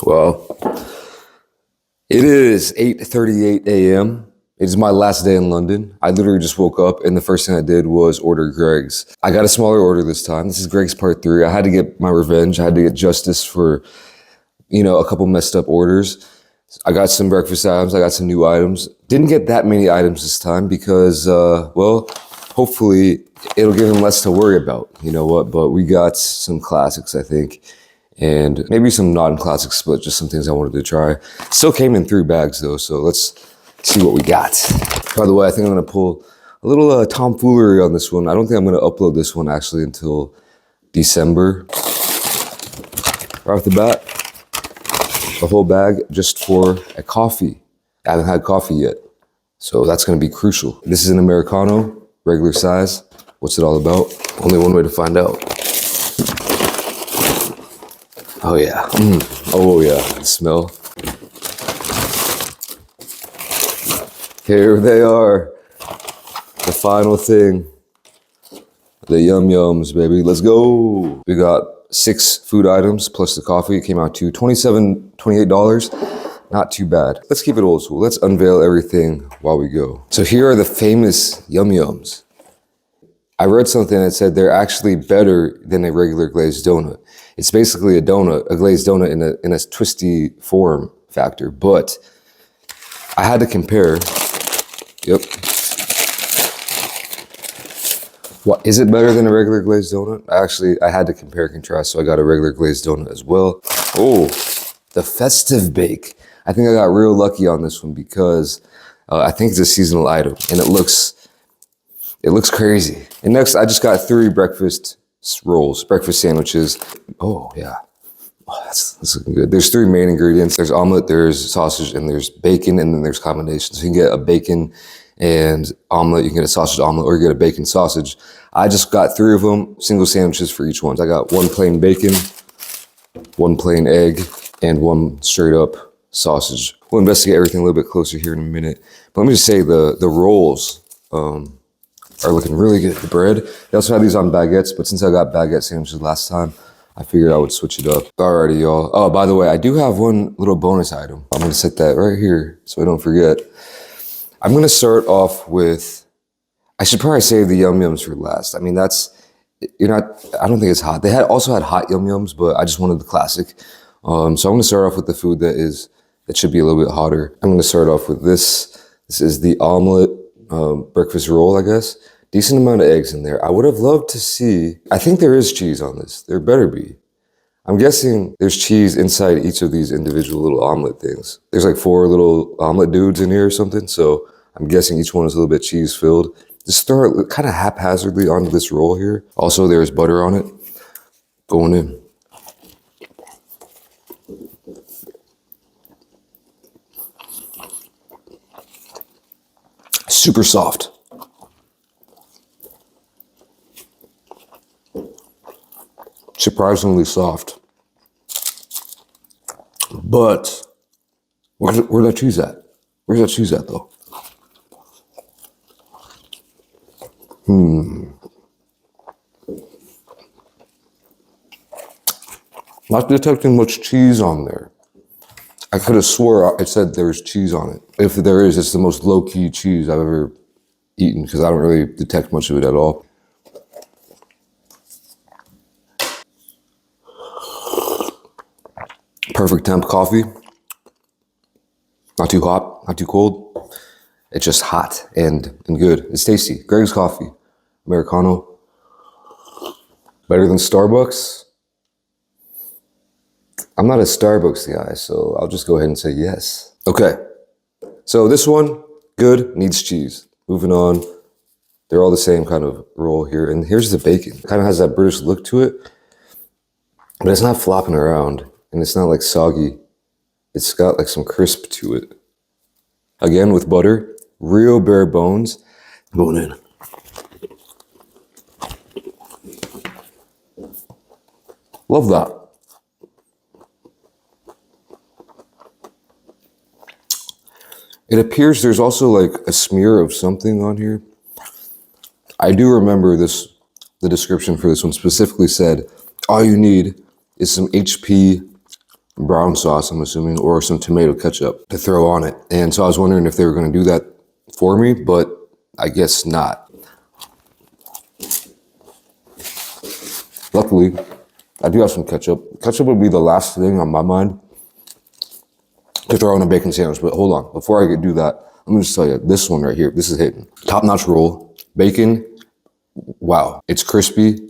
Well, it is 8:38 a.m. It is my last day in London. I literally just woke up and the first thing I did was order GREGGS. I got a smaller order this time. This is GREGGS Part 3. I had to get my revenge. I had to get justice for, a couple messed up orders. I got some breakfast items. I got some new items. Didn't get that many items this time because, hopefully it'll give them less to worry about. You know what? But we got some classics, I think. And maybe some non-classics, but just some things I wanted to try. Still came in 3 bags though, so let's see what we got. By the way, I think I'm gonna pull a little tomfoolery on this one. I don't think I'm gonna upload this one actually until December. Right off the bat, a whole bag just for a coffee. I haven't had coffee yet, so that's gonna be crucial. This is an Americano, regular size. What's it all about? Only one way to find out. Oh yeah, oh yeah, the smell. Here they are, the final thing. The yum yums, baby, let's go. We got 6 food items plus the coffee. It came out to $28. Not too bad. Let's keep it old school. Let's unveil everything while we go. So here are the famous yum yums. I read something that said they're actually better than a regular glazed donut. It's basically a donut, a glazed donut in a twisty form factor, but I had to compare. Yep. What, is it better than a regular glazed donut? I had to compare and contrast, so I got a regular glazed donut as well. Oh, the festive bake. I think I got real lucky on this one because I think it's a seasonal item and it looks crazy. And next, I just got 3 breakfast rolls, breakfast sandwiches. Oh yeah, that's looking good. There's 3 main ingredients. There's omelet, there's sausage, and there's bacon, and then there's combinations. So you can get a bacon and omelet, you can get a sausage omelet, or you get a bacon sausage. I just got 3 of them, single sandwiches for each one. I got 1 plain bacon, 1 plain egg, and 1 straight up sausage. We'll investigate everything a little bit closer here in a minute. But let me just say the rolls, are looking really good. The bread, they also have these on baguettes, but since I got baguette sandwiches last time, I figured I would switch it up. Alrighty, y'all. Oh, by the way, I do have one little bonus item. I'm gonna set that right here so I don't forget. I'm gonna start off with, I should probably save the yum yums for last. I mean, I don't think it's hot. They also had hot yum yums, but I just wanted the classic. So I'm gonna start off with the food that should be a little bit hotter. I'm gonna start off with this. This is the omelet breakfast roll, I guess. Decent amount of eggs in there. I would have loved to see, I think there is cheese on this. There better be. I'm guessing there's cheese inside each of these individual little omelet things. There's like 4 little omelet dudes in here or something. So I'm guessing each one is a little bit cheese filled. Just throw it kind of haphazardly onto this roll here. Also, there's butter on it. Going in. Super soft. Surprisingly soft. But where's that cheese at? Where's that cheese at though? Not detecting much cheese on there. I could have swore it said there was cheese on it. If there is, it's the most low-key cheese I've ever eaten because I don't really detect much of it at all. Perfect temp coffee. Not too hot, not too cold. It's just hot and good. It's tasty. GREGGS coffee, Americano. Better than Starbucks? I'm not a Starbucks guy, so I'll just go ahead and say yes. Okay, so this one, good, needs cheese. Moving on. They're all the same kind of roll here. And here's the bacon. It kind of has that British look to it, but it's not flopping around. And it's not like soggy. It's got like some crisp to it. Again, with butter, real bare bones. Going in. Love that. It appears there's also like a smear of something on here. I do remember this, the description for this one specifically said, all you need is some HP brown sauce, I'm assuming, or some tomato ketchup to throw on it. And so I was wondering if they were gonna do that for me, but I guess not. Luckily, I do have some ketchup. Ketchup would be the last thing on my mind to throw in a bacon sandwich, but hold on. Before I could do that, let me just tell you, this one right here, this is hitting. Top-notch roll, bacon, wow. It's crispy.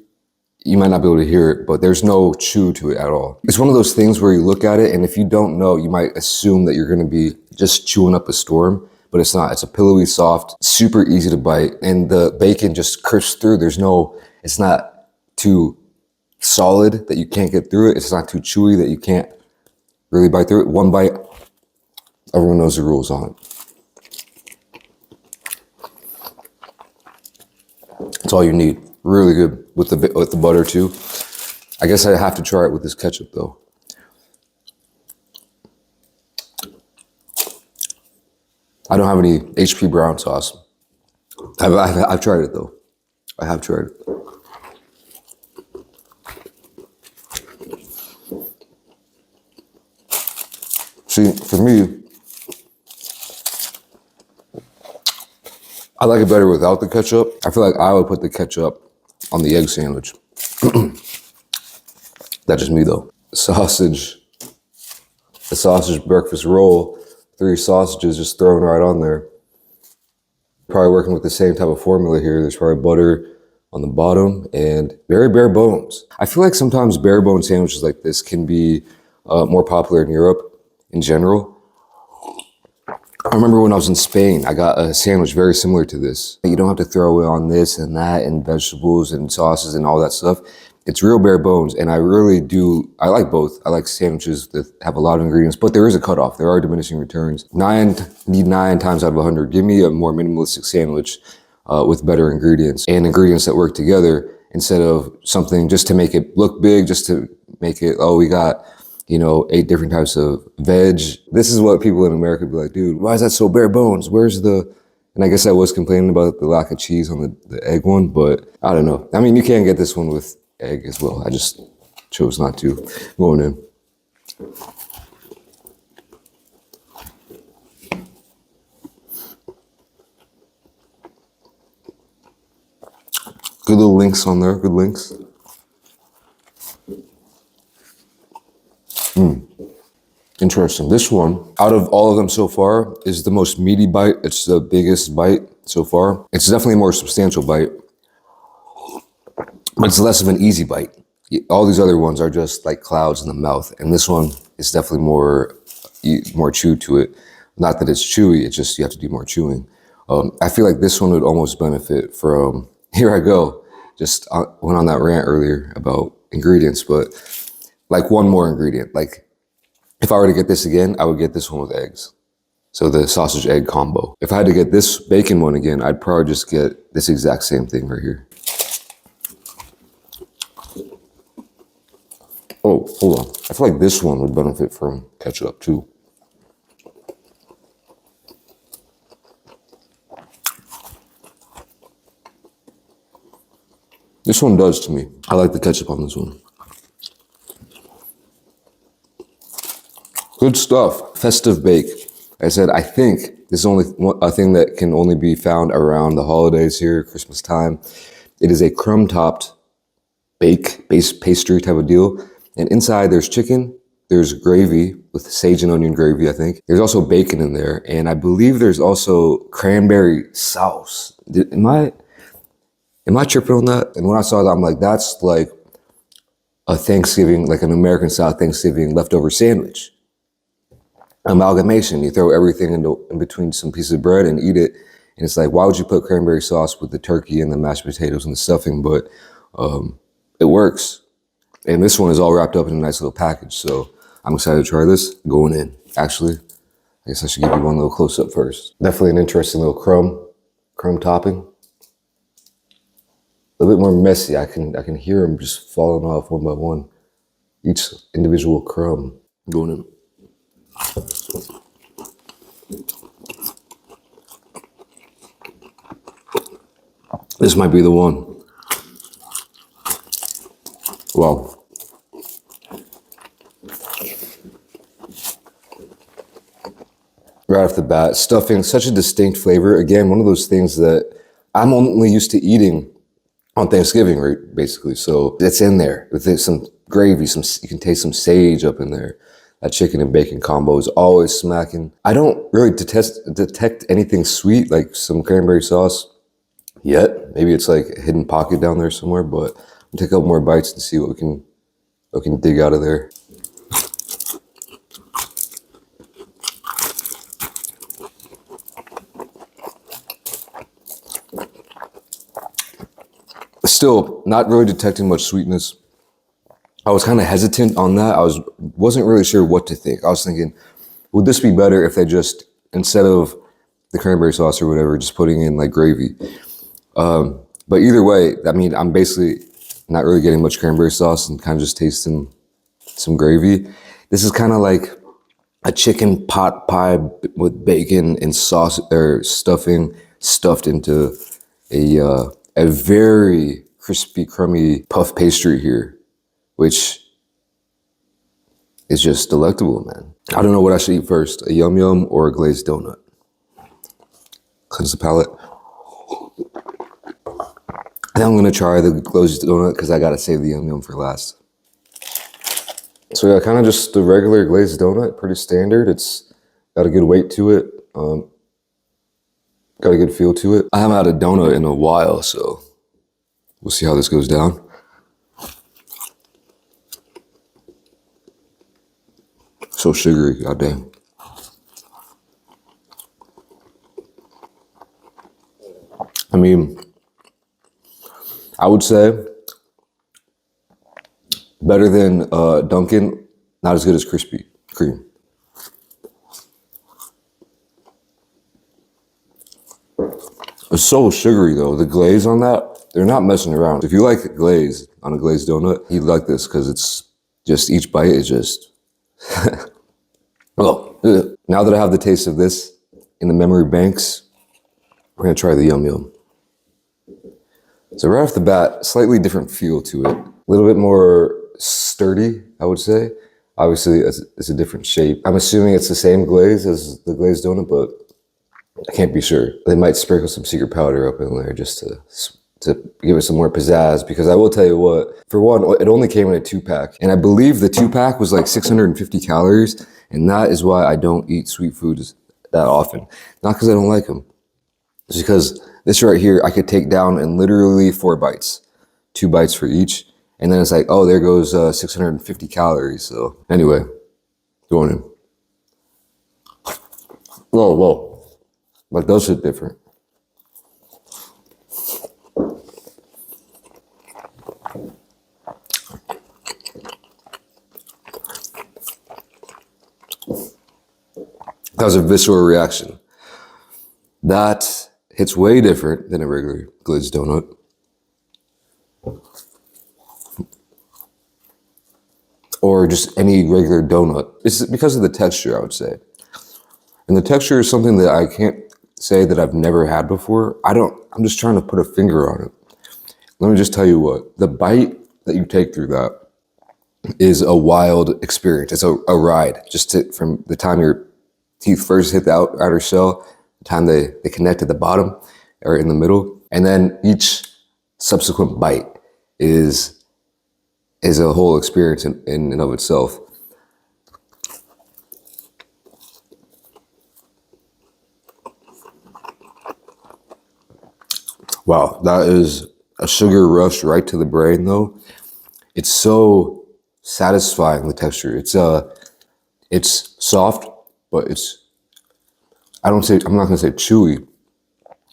You might not be able to hear it, but there's no chew to it at all. It's one of those things where you look at it, and if you don't know, you might assume that you're gonna be just chewing up a storm, but it's not. It's a pillowy soft, super easy to bite, and the bacon just crisps through. It's not too solid that you can't get through it. It's not too chewy that you can't really bite through it. One bite, everyone knows the rules on it. That's all you need. Really good with the butter too. I guess I have to try it with this ketchup though. I don't have any HP brown sauce. I've tried it though. I have tried it. See, for me, I like it better without the ketchup. I feel like I would put the ketchup on the egg sandwich. That's just me though. The sausage breakfast roll, 3 sausages just thrown right on there. Probably working with the same type of formula here. There's probably butter on the bottom and very bare bones. I feel like sometimes bare bone sandwiches like this can be more popular in Europe in general. I remember when I was in Spain, I got a sandwich very similar to this. You don't have to throw on this and that and vegetables and sauces and all that stuff. It's real bare bones, and I like both. I like sandwiches that have a lot of ingredients, but there is a cutoff. There are diminishing returns. 9 times out of 100. Give me a more minimalistic sandwich with better ingredients and ingredients that work together instead of something just to make it look big, just to make it, oh, we got 8 different types of veg. This is what people in America be like, dude, why is that so bare bones? And I guess I was complaining about the lack of cheese on the egg one, but I don't know. I mean, you can get this one with egg as well. I just chose not to. Going in. Good little links on there, good links. Interesting. This one, out of all of them so far, is the most meaty bite. It's the biggest bite so far. It's definitely a more substantial bite, but it's less of an easy bite. All these other ones are just like clouds in the mouth, and this one is definitely more chew to it. Not that it's chewy, it's just you have to do more chewing. I feel like this one would almost benefit from, here I go, just went on that rant earlier about ingredients, but like one more ingredient. Like if I were to get this again, I would get this one with eggs. So the sausage egg combo. If I had to get this bacon one again, I'd probably just get this exact same thing right here. Oh, hold on. I feel like this one would benefit from ketchup too. This one does to me. I like the ketchup on this one. Good stuff. Festive bake. I said, I think this is only a thing that can only be found around the holidays here, Christmas time. It is a crumb-topped pastry type of deal. And inside there's chicken, there's gravy with sage and onion gravy, I think. There's also bacon in there. And I believe there's also cranberry sauce. Am I tripping on that? And when I saw that, I'm like, that's like a Thanksgiving, like an American style Thanksgiving leftover sandwich. Amalgamation. You throw everything in between some pieces of bread and eat it. And it's like, why would you put cranberry sauce with the turkey and the mashed potatoes and the stuffing? But it works. And this one is all wrapped up in a nice little package. So I'm excited to try this. Going in. Actually, I guess I should give you one little close up first. Definitely an interesting little crumb topping. A little bit more messy. I can hear them just falling off one by one. Each individual crumb going in. This might be the one. Wow. right off the bat. Stuffing, such a distinct flavor. Again, one of those things that I'm only used to eating on Thanksgiving, right, basically. So it's in there with some gravy, you can taste some sage up in there. That chicken and bacon combo is always smacking. I don't really detect anything sweet, like some cranberry sauce yet. Maybe it's like a hidden pocket down there somewhere, but we'll take a couple more bites and see what we can dig out of there. Still not really detecting much sweetness. I was kind of hesitant on that. Wasn't really sure what to think. I was thinking, would this be better if they just, instead of the cranberry sauce or whatever, just putting in like gravy? But either way, I mean, I'm basically not really getting much cranberry sauce and kind of just tasting some gravy. This is kind of like a chicken pot pie with bacon and sauce or stuffing stuffed into a very crispy, crummy puff pastry here, which is just delectable, man. I don't know what I should eat first, a Yum Yum or a glazed donut. Cleanse the palate. I think I'm gonna try the glazed donut because I gotta save the Yum Yum for last. So yeah, kind of just the regular glazed donut, pretty standard. It's got a good weight to it, got a good feel to it. I haven't had a donut in a while, so we'll see how this goes down. So sugary, goddamn. I mean, I would say better than Dunkin', not as good as Krispy Kreme. It's so sugary though. The glaze on that, they're not messing around. If you like glaze on a glazed donut, you'd like this because it's just, each bite is just, oh. Ugh. Now that I have the taste of this in the memory banks, we're gonna try the Yum Yum. So right off the bat, slightly different feel to it. A little bit more sturdy, I would say. Obviously, it's a different shape. I'm assuming it's the same glaze as the glazed donut, but I can't be sure. They might sprinkle some secret powder up in there just to give it some more pizzazz, because I will tell you what, for one, it only came in a 2-pack. And I believe the 2-pack was like 650 calories. And that is why I don't eat sweet foods that often. Not because I don't like them. It's because this right here, I could take down in literally 4 bites, 2 bites for each. And then it's like, oh, there goes 650 calories. So anyway, going in. Whoa, whoa. Like those are different. That was a visceral reaction. That hits way different than a regular glazed donut. Or just any regular donut. It's because of the texture, I would say. And the texture is something that I can't say that I've never had before. I'm just trying to put a finger on it. Let me just tell you what, the bite that you take through that is a wild experience. It's a ride, from the time your teeth first hit the outer shell, the time they connect at the bottom or in the middle. And then each subsequent bite is a whole experience in and of itself. Wow, that is a sugar rush right to the brain though. It's so satisfying, the texture. It's soft, but I'm not gonna say chewy.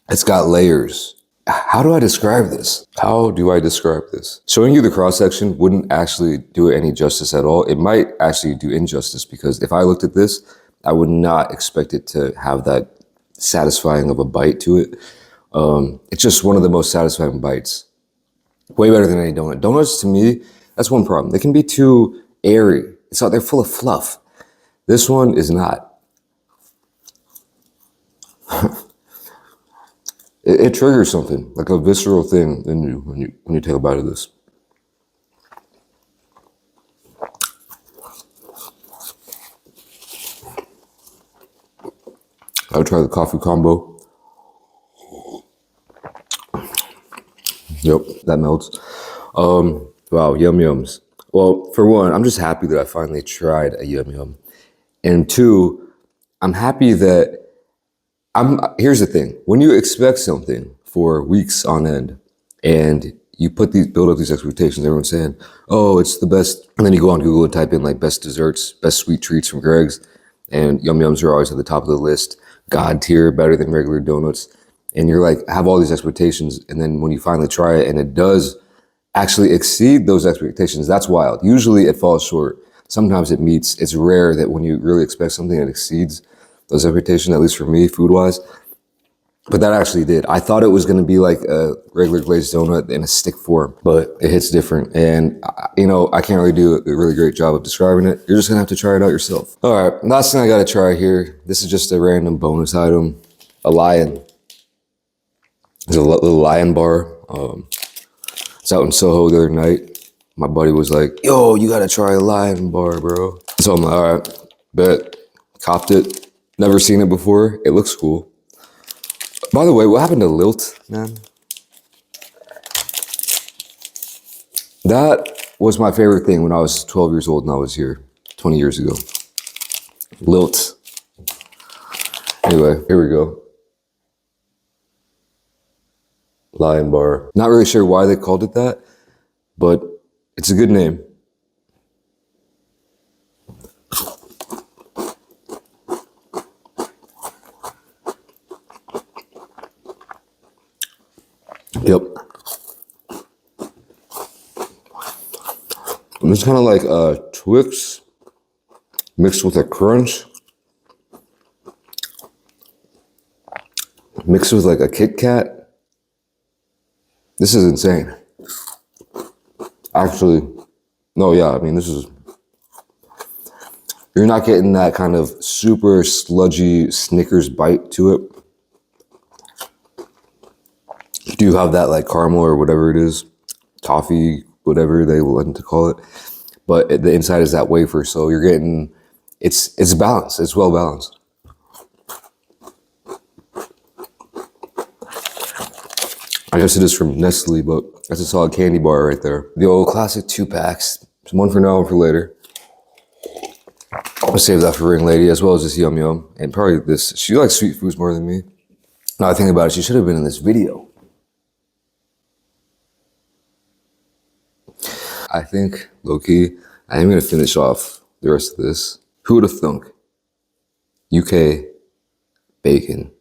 It's got layers. How do I describe this? Showing you the cross section wouldn't actually do it any justice at all. It might actually do injustice, because if I looked at this, I would not expect it to have that satisfying of a bite to it. It's just one of the most satisfying bites. Way better than any donut. Donuts, to me, that's one problem. They can be too airy. They're full of fluff. This one is not. It triggers something, like a visceral thing in you when you take a bite of this. I'll try the coffee combo. Yep, that melts. Wow, yum yums. Well, for one, I'm just happy that I finally tried a yum yum. And two, I'm happy that here's the thing. When you expect something for weeks on end and you build up these expectations, everyone's saying, oh, it's the best. And then you go on Google and type in like best desserts, best sweet treats from GREGGS. And yum yums are always at the top of the list. God tier, better than regular donuts. And you're like, have all these expectations. And then when you finally try it and it does actually exceed those expectations, that's wild. Usually it falls short. Sometimes it meets. It's rare that when you really expect something, it exceeds those expectations, at least for me, food-wise. But that actually did. I thought it was going to be like a regular glazed donut in a stick form, but it hits different. And, you know, I can't really do a really great job of describing it. You're just going to have to try it out yourself. All right, last thing I got to try here. This is just a random bonus item. A lion. There's a little lion bar. It's out in Soho the other night. My buddy was like, yo, you got to try a lion bar, bro. So I'm like, all right, bet. Copped it. Never seen it before. It looks cool. By the way, what happened to Lilt, man? That was my favorite thing when I was 12 years old and I was here 20 years ago. Lilt. Anyway, here we go. Lion bar. Not really sure why they called it that, but it's a good name. Yep. And it's kind of like a Twix mixed with a crunch. Mixed with like a Kit Kat. This is insane. Actually, no, yeah, I mean, this is... You're not getting that kind of super sludgy Snickers bite to it. You do have that like caramel or whatever it is, toffee, whatever they like to call it. But the inside is that wafer, so you're getting, it's balanced, it's well balanced. I guess it is from Nestle, but that's a solid candy bar right there. The old classic 2-packs, one for now, one for later. I'll save that for Ring Lady, as well as this Yum Yum, and probably this. She likes sweet foods more than me. Now I think about it, she should have been in this video. I think, low-key, I am gonna finish off the rest of this. Who would have thunk? UK bacon.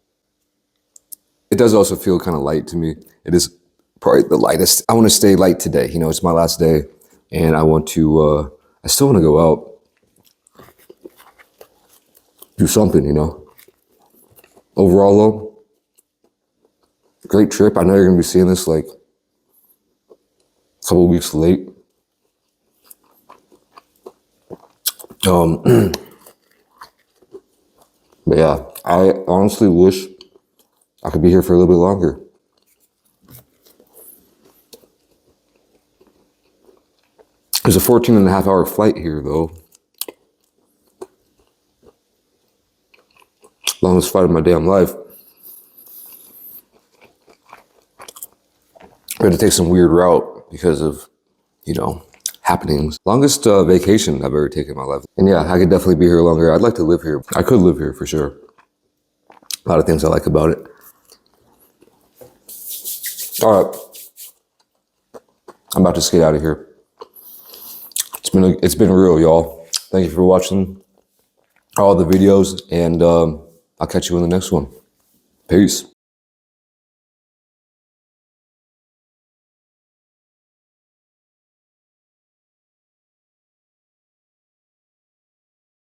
It does also feel kind of light to me. It is probably the lightest. I want to stay light today. You know, it's my last day, and I want to, I still want to go out, do something, you know. Overall, though, great trip. I know you're going to be seeing this like a couple of weeks late. But yeah, I honestly wish I could be here for a little bit longer. There's a 14.5-hour flight here, though. Longest flight of my damn life. I had to take some weird route because of, you know, happenings. Longest vacation I've ever taken in my life. And yeah, I could definitely be here longer. I'd like to live here. I could live here for sure. A lot of things I like about it. All right. I'm about to skate out of here. It's been real, y'all. Thank you for watching all the videos, and I'll catch you in the next one. Peace.